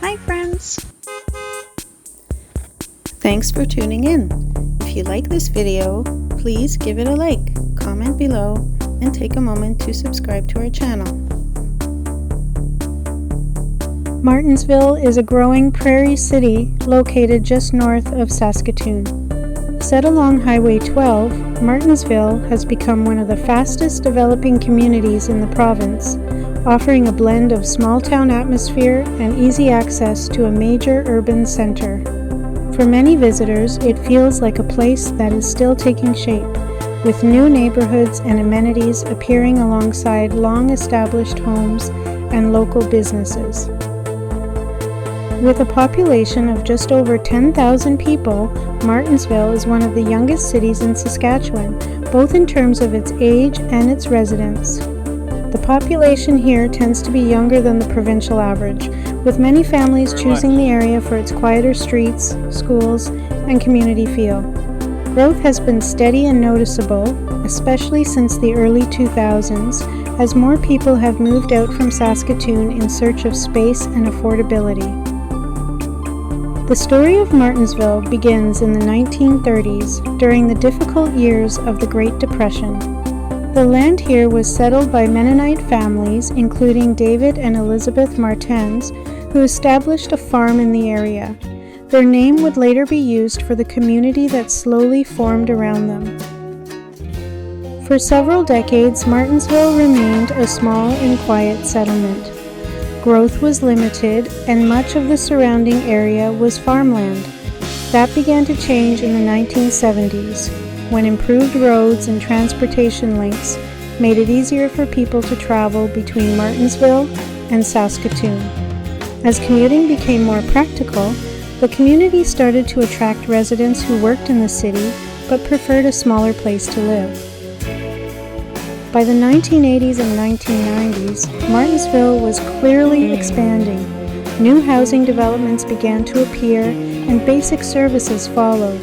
Hi friends! Thanks for tuning in. If you like this video, please give it a like, comment below, and take a moment to subscribe to our channel. Martensville is a growing prairie city located just north of Saskatoon. Set along Highway 12, Martensville has become one of the fastest developing communities in the province, offering a blend of small-town atmosphere and easy access to a major urban center. For many visitors, it feels like a place that is still taking shape, with new neighborhoods and amenities appearing alongside long-established homes and local businesses. With a population of just over 10,000 people, Martensville is one of the youngest cities in Saskatchewan, both in terms of its age and its residents. The population here tends to be younger than the provincial average, with many families choosing the area for its quieter streets, schools, and community feel. Growth has been steady and noticeable, especially since the early 2000s, as more people have moved out from Saskatoon in search of space and affordability. The story of Martensville begins in the 1930s, during the difficult years of the Great Depression. The land here was settled by Mennonite families, including David and Elizabeth Martens, who established a farm in the area. Their name would later be used for the community that slowly formed around them. For several decades, Martensville remained a small and quiet settlement. Growth was limited, and much of the surrounding area was farmland. That began to change in the 1970s, when improved roads and transportation links made it easier for people to travel between Martensville and Saskatoon. As commuting became more practical, the community started to attract residents who worked in the city but preferred a smaller place to live. By the 1980s and 1990s, Martensville was clearly expanding. New housing developments began to appear, and basic services followed.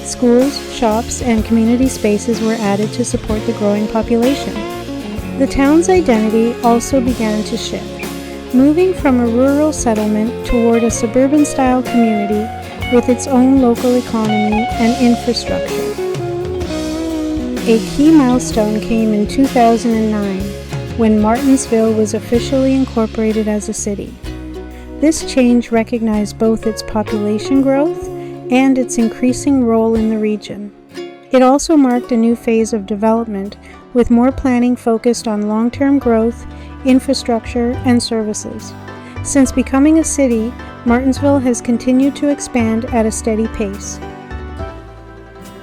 Schools, shops, and community spaces were added to support the growing population. The town's identity also began to shift, moving from a rural settlement toward a suburban-style community with its own local economy and infrastructure. A key milestone came in 2009, when Martensville was officially incorporated as a city. This change recognized both its population growth and its increasing role in the region. It also marked a new phase of development, with more planning focused on long-term growth, infrastructure, and services. Since becoming a city, Martensville has continued to expand at a steady pace.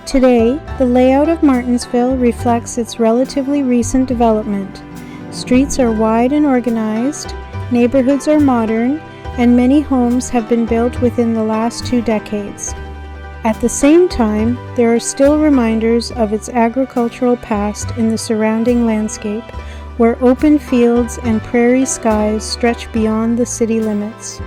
Today, the layout of Martensville reflects its relatively recent development. Streets are wide and organized, neighborhoods are modern, and many homes have been built within the last 2 decades. At the same time, there are still reminders of its agricultural past in the surrounding landscape, where open fields and prairie skies stretch beyond the city limits.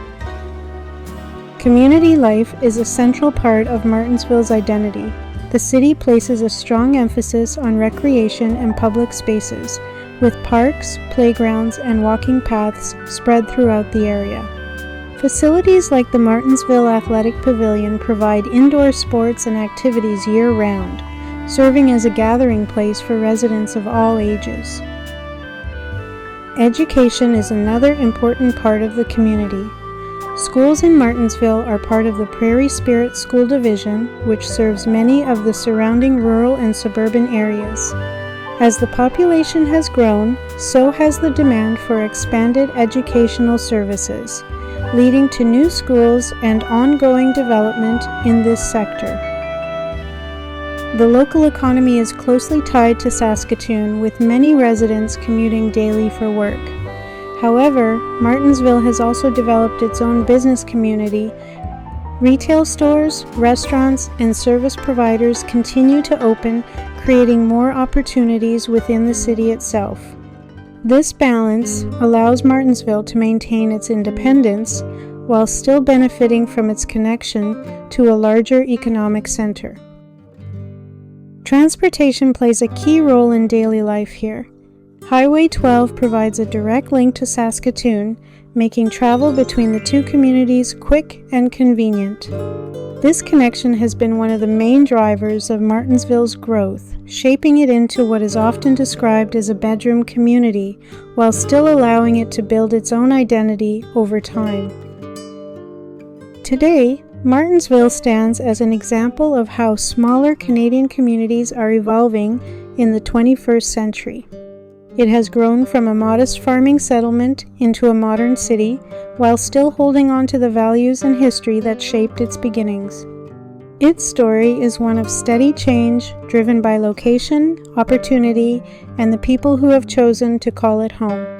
Community life is a central part of Martensville's identity. The city places a strong emphasis on recreation and public spaces, with parks, playgrounds, and walking paths spread throughout the area. Facilities like the Martensville Athletic Pavilion provide indoor sports and activities year-round, serving as a gathering place for residents of all ages. Education is another important part of the community. Schools in Martensville are part of the Prairie Spirit School Division, which serves many of the surrounding rural and suburban areas. As the population has grown, so has the demand for expanded educational services, leading to new schools and ongoing development in this sector. The local economy is closely tied to Saskatoon, with many residents commuting daily for work. However, Martensville has also developed its own business community. Retail stores, restaurants, and service providers continue to open, creating more opportunities within the city itself. This balance allows Martensville to maintain its independence while still benefiting from its connection to a larger economic center. Transportation plays a key role in daily life here. Highway 12 provides a direct link to Saskatoon, making travel between the two communities quick and convenient. This connection has been one of the main drivers of Martensville's growth, shaping it into what is often described as a bedroom community, while still allowing it to build its own identity over time. Today, Martensville stands as an example of how smaller Canadian communities are evolving in the 21st century. It has grown from a modest farming settlement into a modern city, while still holding on to the values and history that shaped its beginnings. Its story is one of steady change, driven by location, opportunity, and the people who have chosen to call it home.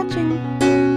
watching.